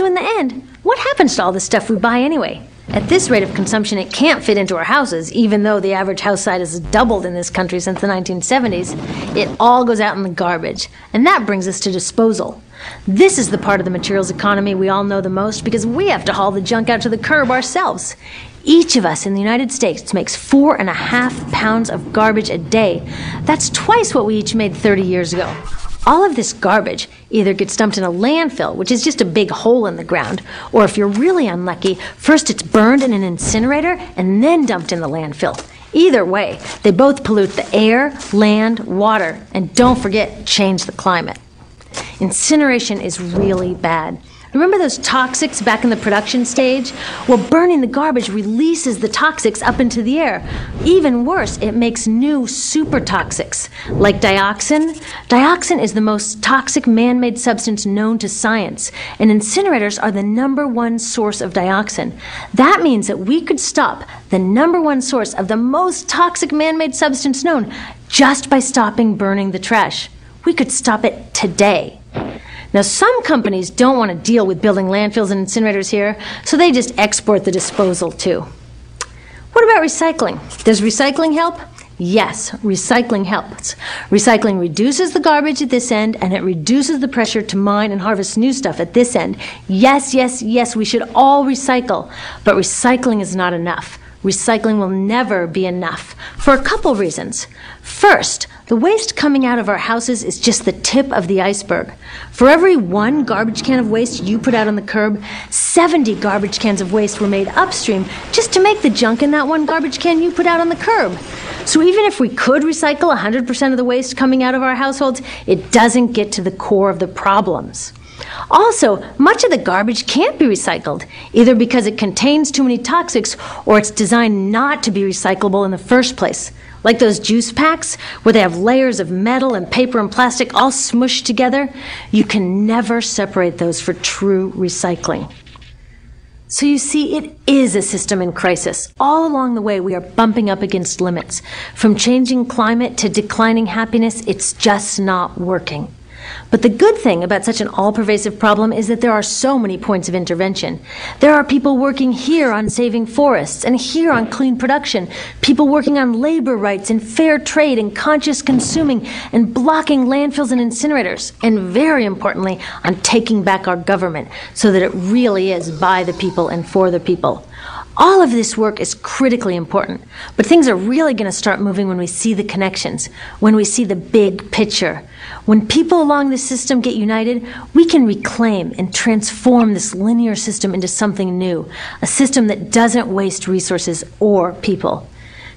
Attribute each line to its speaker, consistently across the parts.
Speaker 1: So in the end, what happens to all the stuff we buy anyway? At this rate of consumption, it can't fit into our houses, even though the average house size has doubled in this country since the 1970s. It all goes out in the garbage. And that brings us to disposal. This is the part of the materials economy we all know the most because we have to haul the junk out to the curb ourselves. Each of us in the United States makes 4.5 pounds of garbage a day. That's twice what we each made 30 years ago. All of this garbage either gets dumped in a landfill, which is just a big hole in the ground, or if you're really unlucky, first it's burned in an incinerator and then dumped in the landfill. Either way, they both pollute the air, land, water, and don't forget, change the climate. Incineration is really bad. Remember those toxics back in the production stage? Well, burning the garbage releases the toxics up into the air. Even worse, it makes new super toxics, like dioxin. Dioxin is the most toxic man-made substance known to science, and incinerators are the #1 source of dioxin. That means that we could stop the #1 source of the most toxic man-made substance known just by stopping burning the trash. We could stop it today. Now, some companies don't want to deal with building landfills and incinerators here, so they just export the disposal too. What about recycling? Does recycling help? Yes, recycling helps. Recycling reduces the garbage at this end, and it reduces the pressure to mine and harvest new stuff at this end. Yes, yes, yes, we should all recycle, but recycling is not enough. Recycling will never be enough for a couple reasons. First, the waste coming out of our houses is just the tip of the iceberg. For every 1 garbage can of waste you put out on the curb, 70 garbage cans of waste were made upstream just to make the junk in that 1 garbage can you put out on the curb. So even if we could recycle 100% of the waste coming out of our households, it doesn't get to the core of the problems. Also, much of the garbage can't be recycled, either because it contains too many toxics or it's designed not to be recyclable in the first place. Like those juice packs, where they have layers of metal and paper and plastic all smushed together, you can never separate those for true recycling. So you see, it is a system in crisis. All along the way, we are bumping up against limits. From changing climate to declining happiness, it's just not working. But the good thing about such an all-pervasive problem is that there are so many points of intervention. There are people working here on saving forests and here on clean production, people working on labor rights and fair trade and conscious consuming and blocking landfills and incinerators, and very importantly, on taking back our government so that it really is by the people and for the people. All of this work is critically important, but things are really going to start moving when we see the connections, when we see the big picture. When people along this system get united, we can reclaim and transform this linear system into something new, a system that doesn't waste resources or people.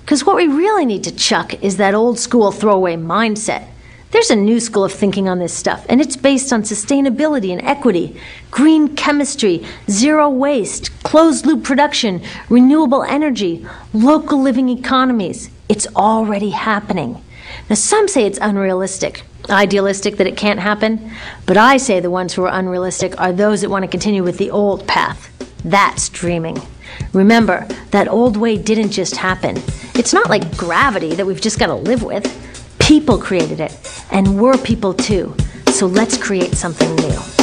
Speaker 1: Because what we really need to chuck is that old school throwaway mindset. There's a new school of thinking on this stuff, and it's based on sustainability and equity, green chemistry, zero waste, closed-loop production, renewable energy, local living economies. It's already happening. Now, some say it's unrealistic, idealistic that it can't happen, but I say the ones who are unrealistic are those that want to continue with the old path. That's dreaming. Remember, that old way didn't just happen. It's not like gravity that we've just got to live with. People created it, and we're people too. So let's create something new.